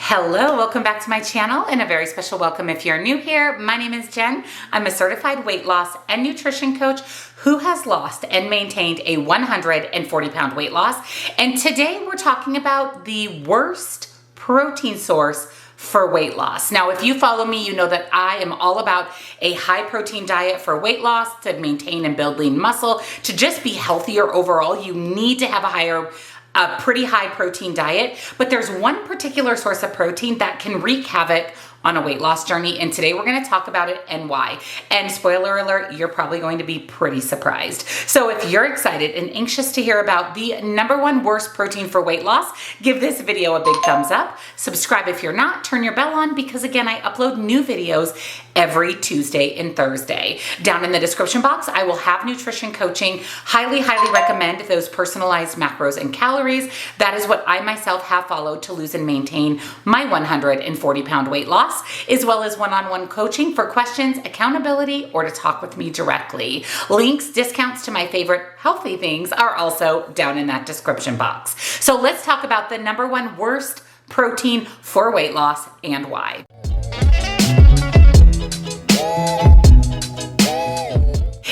Hello, welcome back to my channel and a very special welcome if you're new here. My name is Jen. I'm a certified weight loss and nutrition coach who has lost and maintained a 140-pound weight loss. And today we're talking about the worst protein source for weight loss. Now, if you follow me, you know that I am all about a high protein diet for weight loss, to maintain and build lean muscle, to just be healthier overall. You need to have a pretty high protein diet, but there's one particular source of protein that can wreak havoc on a weight loss journey, and today we're going to talk about it and why. And spoiler alert, you're probably going to be pretty surprised. So if you're excited and anxious to hear about the #1 worst protein for weight loss, give this video a big thumbs up. Subscribe if you're not, turn your bell on, because again, I upload new videos every Tuesday and Thursday. Down in the description box, I will have nutrition coaching. Highly recommend those personalized macros and calories. That is what I myself have followed to lose and maintain my 140-pound weight loss, as well as one-on-one coaching for questions, accountability, or to talk with me directly. Links, discounts to my favorite healthy things are also down in that description box. So let's talk about the #1 worst protein for weight loss and why.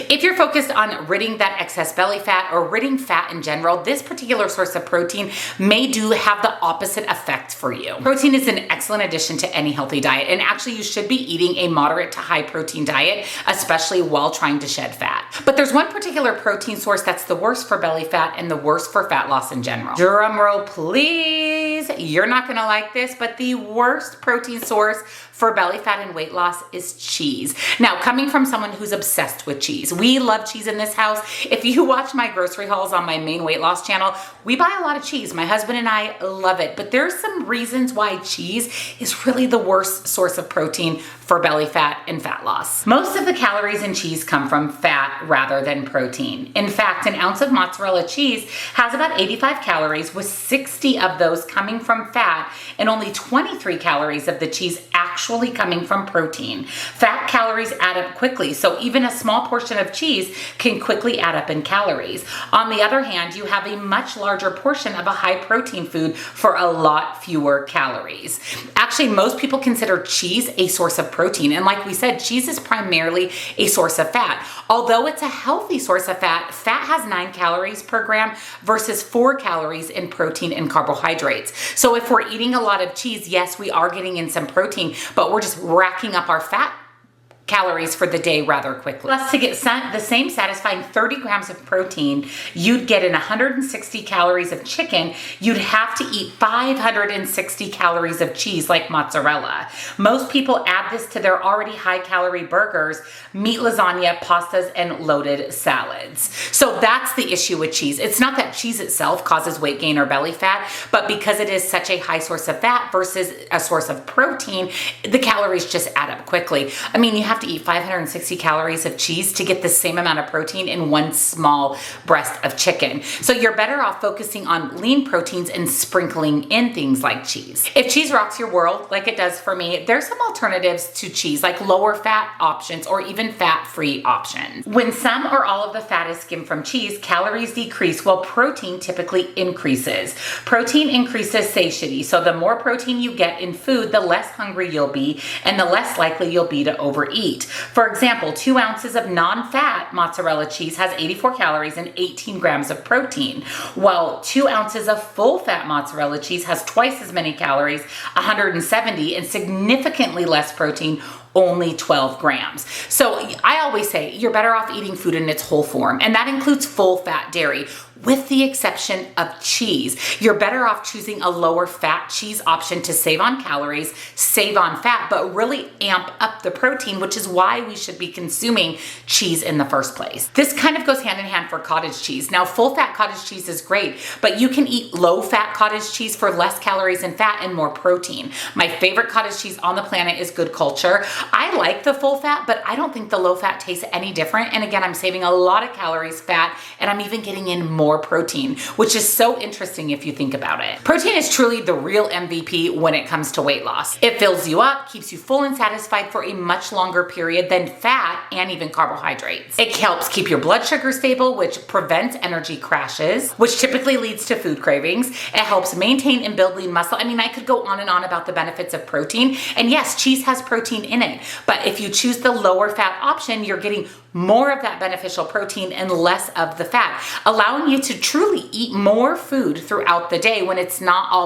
If you're focused on ridding that excess belly fat or ridding fat in general, this particular source of protein may have the opposite effect for you. Protein is an excellent addition to any healthy diet, and actually you should be eating a moderate to high protein diet, especially while trying to shed fat. But there's one particular protein source that's the worst for belly fat and the worst for fat loss in general. Drum roll please. You're not gonna like this, but the worst protein source for belly fat and weight loss is cheese. Now, coming from someone who's obsessed with cheese, we love cheese in this house. If you watch my grocery hauls on my main weight loss channel, we buy a lot of cheese. My husband and I love it, but there's some reasons why cheese is really the worst source of protein for belly fat and fat loss. Most of the calories in cheese come from fat rather than protein. In fact, an ounce of mozzarella cheese has about 85 calories, with 60 of those coming from fat and only 23 calories of the cheese actually coming from protein. Fat calories add up quickly, so even a small portion of cheese can quickly add up in calories. On the other hand, you have a much larger portion of a high protein food for a lot fewer calories. Actually, most people consider cheese a source of protein, and like we said, cheese is primarily a source of fat. Although it's a healthy source of fat, fat has 9 calories per gram versus 4 calories in protein and carbohydrates. So if we're eating a lot of cheese, yes, we are getting in some protein, but we're just racking up our fat calories for the day rather quickly. Plus, to get the same satisfying 30 grams of protein you'd get in 160 calories of chicken, you'd have to eat 560 calories of cheese like mozzarella. Most people add this to their already high calorie burgers, meat lasagna, pastas, and loaded salads. So that's the issue with cheese. It's not that cheese itself causes weight gain or belly fat, but because it is such a high source of fat versus a source of protein, the calories just add up quickly. I mean, you have to eat 560 calories of cheese to get the same amount of protein in one small breast of chicken. So you're better off focusing on lean proteins and sprinkling in things like cheese. If cheese rocks your world, like it does for me, there's some alternatives to cheese, like lower fat options or even fat-free options. When some or all of the fat is skimmed from cheese, calories decrease while protein typically increases. Protein increases satiety, so the more protein you get in food, the less hungry you'll be and the less likely you'll be to overeat. For example, 2 ounces of non-fat mozzarella cheese has 84 calories and 18 grams of protein, while 2 ounces of full-fat mozzarella cheese has twice as many calories, 170, and significantly less protein, only 12 grams. So I always say you're better off eating food in its whole form, and that includes full-fat dairy, with the exception of cheese. You're better off choosing a lower fat cheese option to save on calories, save on fat, but really amp up the protein, which is why we should be consuming cheese in the first place. This kind of goes hand in hand for cottage cheese. Now, full fat cottage cheese is great, but you can eat low fat cottage cheese for less calories and fat and more protein. My favorite cottage cheese on the planet is Good Culture. I like the full fat, but I don't think the low fat tastes any different. And again, I'm saving a lot of calories, fat, and I'm even getting in more protein, which is so interesting if you think about it. Protein is truly the real MVP when it comes to weight loss. It fills you up, keeps you full and satisfied for a much longer period than fat and even carbohydrates. It helps keep your blood sugar stable, which prevents energy crashes, which typically leads to food cravings. It helps maintain and build lean muscle. I mean, I could go on and on about the benefits of protein. And yes, cheese has protein in it, but if you choose the lower fat option, you're getting more of that beneficial protein and less of the fat, allowing you to truly eat more food throughout the day when it's not all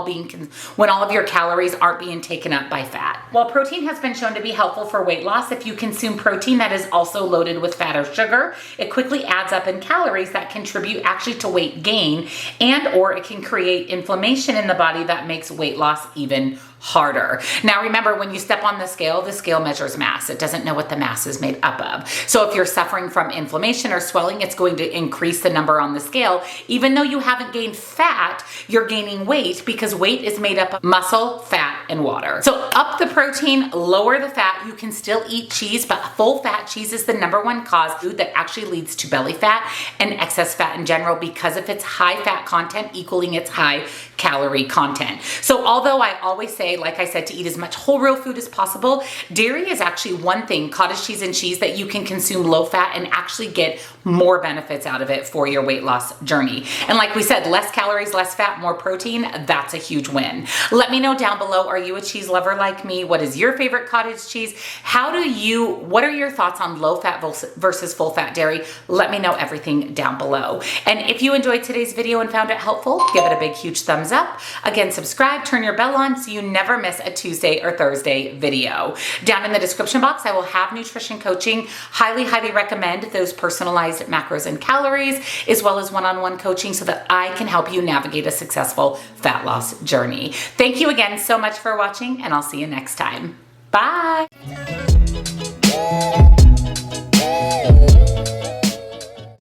when all of your calories aren't being taken up by fat. While protein has been shown to be helpful for weight loss, if you consume protein that is also loaded with fat or sugar, it quickly adds up in calories that contribute actually to weight gain, and or it can create inflammation in the body that makes weight loss even harder. Now remember, when you step on the scale measures mass. It doesn't know what the mass is made up of. So if you're suffering from inflammation or swelling, it's going to increase the number on the scale. Even though you haven't gained fat, you're gaining weight because weight is made up of muscle, fat, and water. So up the protein, lower the fat. You can still eat cheese, but full fat cheese is the #1 cause food that actually leads to belly fat and excess fat in general because of its high fat content equaling its high calorie content. So although I always say, like I said, to eat as much whole real food as possible, dairy is actually one thing, cottage cheese and cheese, that you can consume low fat and actually get more benefits out of it for your weight loss journey. And like we said, less calories, less fat, more protein, that's a huge win. Let me know down below, are you a cheese lover like me? What is your favorite cottage cheese? What are your thoughts on low fat versus full fat dairy? Let me know everything down below. And if you enjoyed today's video and found it helpful, give it a big, huge thumbs up. Again, subscribe, turn your bell on so you never miss a Tuesday or Thursday video. Down in the description box, I will have nutrition coaching. Highly, highly recommend those personalized macros and calories, as well as one-on-one coaching so that I can help you navigate a successful fat loss journey. Thank you again so much for watching, and I'll see you next time. Bye.